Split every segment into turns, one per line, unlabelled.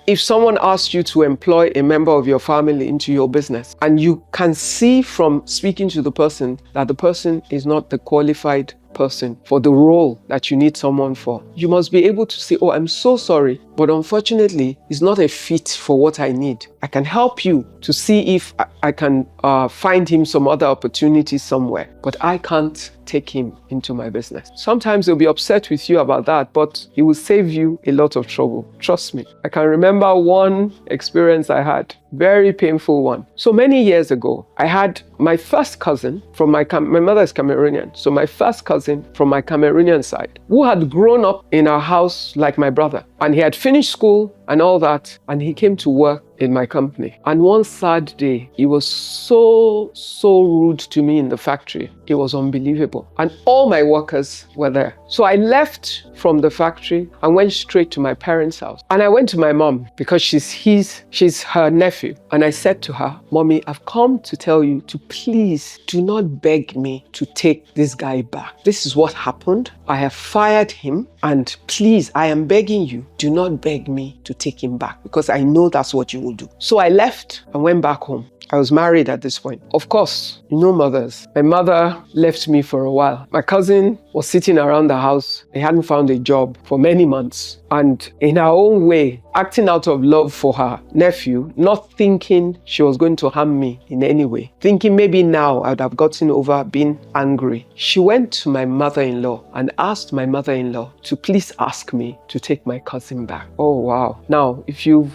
if someone asks you to employ a member of your family into your business, and you can see from speaking to the person that the person is not the qualified person for the role that you need someone for, you must be able to say, oh, I'm so sorry, but unfortunately, it's not a fit for what I need. I can help you to see if I can find him some other opportunities somewhere, but I can't take him into my business. Sometimes they'll be upset with you about that, but he will save you a lot of trouble. Trust me. I can remember one experience I had, very painful one. So many years ago, I had my first cousin from my mother is Cameroonian. So my first cousin from my Cameroonian side, who had grown up in our house like my brother, and he had finished school and all that, and he came to work in my company. And one sad day, he was so rude to me in the factory. It was unbelievable. And all my workers were there. So I left from the factory and went straight to my parents' house. And I went to my mom because she's her nephew. And I said to her, Mommy, I've come to tell you to please do not beg me to take this guy back. This is what happened. I have fired him, and please, I am begging you, do not beg me to take him back, because I know that's what you will do. So I left and went back home. I was married at this point. Of course, you know mothers. My mother left me for a while. My cousin was sitting around the house. He hadn't found a job for many months. And in her own way, acting out of love for her nephew, not thinking she was going to harm me in any way, thinking maybe now I would have gotten over being angry, she went to my mother-in-law and asked my mother-in-law to please ask me to take my cousin back. Oh, wow. Now,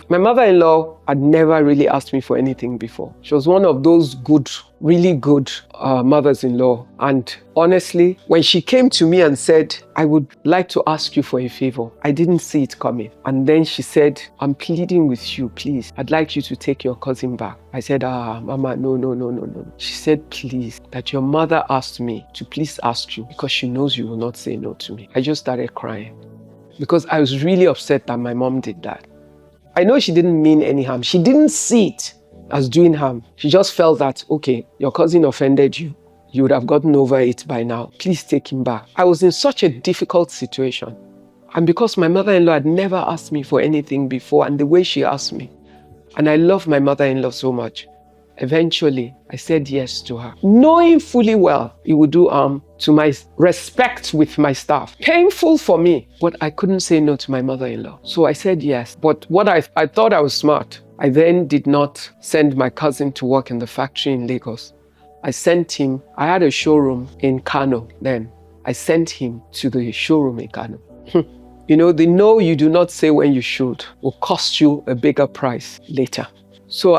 my mother-in-law had never really asked me for anything before. She was one of those really good mothers-in-law. And honestly, when she came to me and said, I would like to ask you for a favor, I didn't see it coming. And then she said, I'm pleading with you, please. I'd like you to take your cousin back. I said, Mama, no. She said, please, that your mother asked me to please ask you because she knows you will not say no to me. I just started crying because I was really upset that my mom did that. I know she didn't mean any harm. She didn't see it as doing harm. She just felt that, okay, your cousin offended you. You would have gotten over it by now. Please take him back. I was in such a difficult situation. And because my mother-in-law had never asked me for anything before, and the way she asked me, and I love my mother-in-law so much, eventually I said yes to her, knowing fully well it would do harm to my respect with my staff. Painful for me, but I couldn't say no to my mother-in-law. So I said yes. But what I thought I was smart. I then did not send my cousin to work in the factory in Lagos. I sent him, I had a showroom in Kano then. I sent him to the showroom in Kano. You know, the no you do not say when you should will cost you a bigger price later. So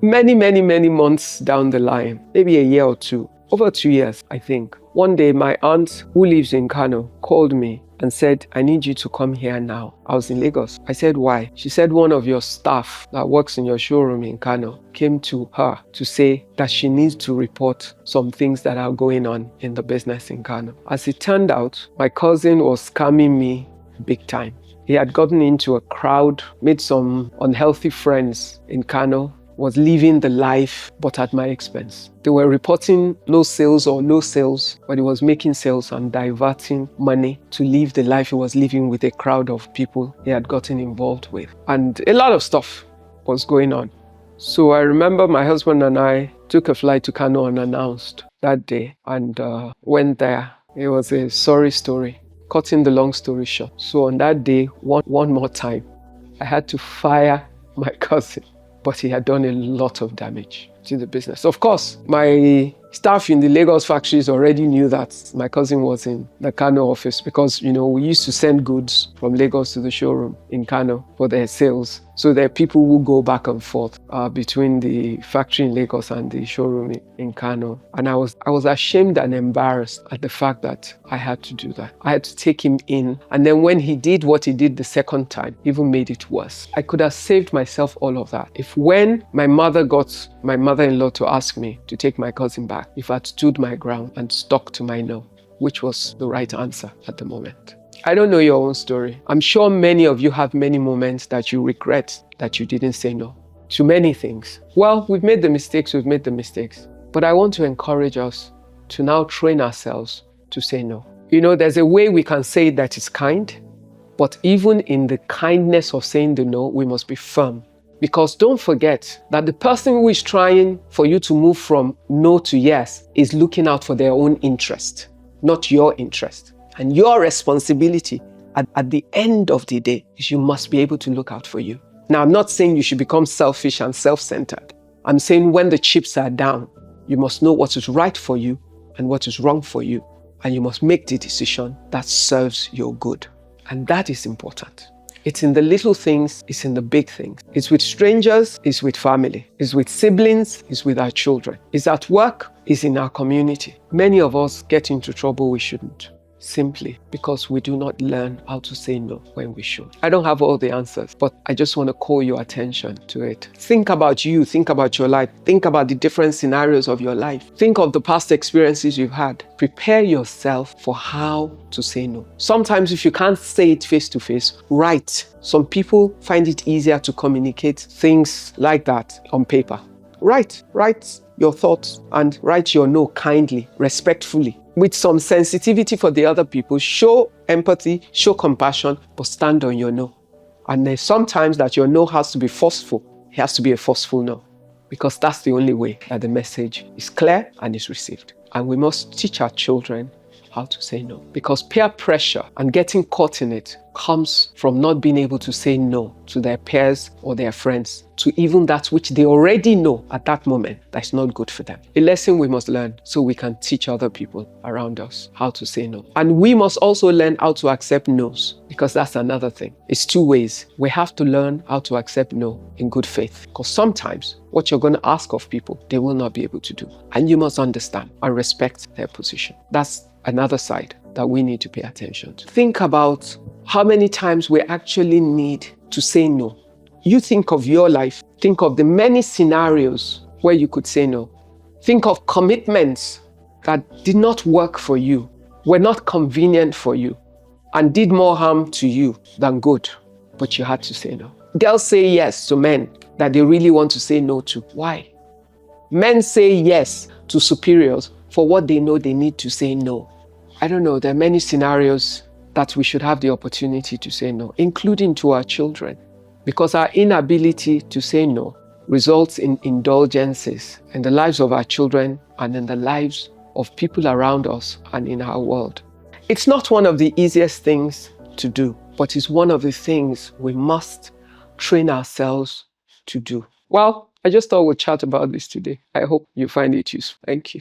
many months down the line, maybe a year or two, over 2 years, I think. One day, my aunt, who lives in Kano, called me and said, I need you to come here now. I was in Lagos. I said, why? She said, one of your staff that works in your showroom in Kano came to her to say that she needs to report some things that are going on in the business in Kano. As it turned out, my cousin was scamming me big time. He had gotten into a crowd, made some unhealthy friends in Kano, was living the life, but at my expense. They were reporting no sales, but he was making sales and diverting money to live the life he was living with a crowd of people he had gotten involved with. And a lot of stuff was going on. So I remember my husband and I took a flight to Kano unannounced that day and went there. It was a sorry story, cutting the long story short. So on that day, one more time, I had to fire my cousin. But he had done a lot of damage to the business. Of course, my staff in the Lagos factories already knew that my cousin was in the Kano office because, you know, we used to send goods from Lagos to the showroom in Kano for their sales. So there are people who go back and forth between the factory in Lagos and the showroom in Kano. And I was ashamed and embarrassed at the fact that I had to do that. I had to take him in. And then when he did what he did the second time, even made it worse. I could have saved myself all of that. If when my mother got my mother-in-law to ask me to take my cousin back, if I'd stood my ground and stuck to my no, which was the right answer at the moment. I don't know your own story. I'm sure many of you have many moments that you regret that you didn't say no to many things. Well, we've made the mistakes. But I want to encourage us to now train ourselves to say no. You know, there's a way we can say that is kind, But even in the kindness of saying the no, we must be firm. Because don't forget that the person who is trying for you to move from no to yes is looking out for their own interest, not your interest. And your responsibility at the end of the day is you must be able to look out for you. Now, I'm not saying you should become selfish and self-centered. I'm saying when the chips are down, you must know what is right for you and what is wrong for you. And you must make the decision that serves your good. And that is important. It's in the little things, it's in the big things. It's with strangers, it's with family. It's with siblings, it's with our children. It's at work, it's in our community. Many of us get into trouble we shouldn't, simply because we do not learn how to say no when we should. I don't have all the answers, but I just want to call your attention to it. Think about you, think about your life, think about the different scenarios of your life. Think of the past experiences you've had. Prepare yourself for how to say no. Sometimes if you can't say it face to face, write. Some people find it easier to communicate things like that on paper. Write your thoughts and write your no kindly, respectfully, with some sensitivity for the other people. Show empathy, show compassion, but stand on your no. And there's sometimes that your no has to be forceful. It has to be a forceful no, because that's the only way that the message is clear and is received. And we must teach our children how to say no, because peer pressure and getting caught in it comes from not being able to say no to their peers or their friends, to even that which they already know at that moment that's not good for them. A lesson we must learn so we can teach other people around us how to say no. And we must also learn how to accept no's, because that's another thing. It's two ways. We have to learn how to accept no in good faith, because sometimes what you're going to ask of people, they will not be able to do. And you must understand and respect their position. That's another side that we need to pay attention to. Think about how many times we actually need to say no. You think of your life. Think of the many scenarios where you could say no. Think of commitments that did not work for you, were not convenient for you, and did more harm to you than good, but you had to say no. Girls say yes to men that they really want to say no to. Why? Men say yes to superiors for what they know they need to say no. I don't know, there are many scenarios that we should have the opportunity to say no, including to our children, because our inability to say no results in indulgences in the lives of our children and in the lives of people around us and in our world. It's not one of the easiest things to do, but it's one of the things we must train ourselves to do. Well, I just thought we'd chat about this today. I hope you find it useful. Thank you.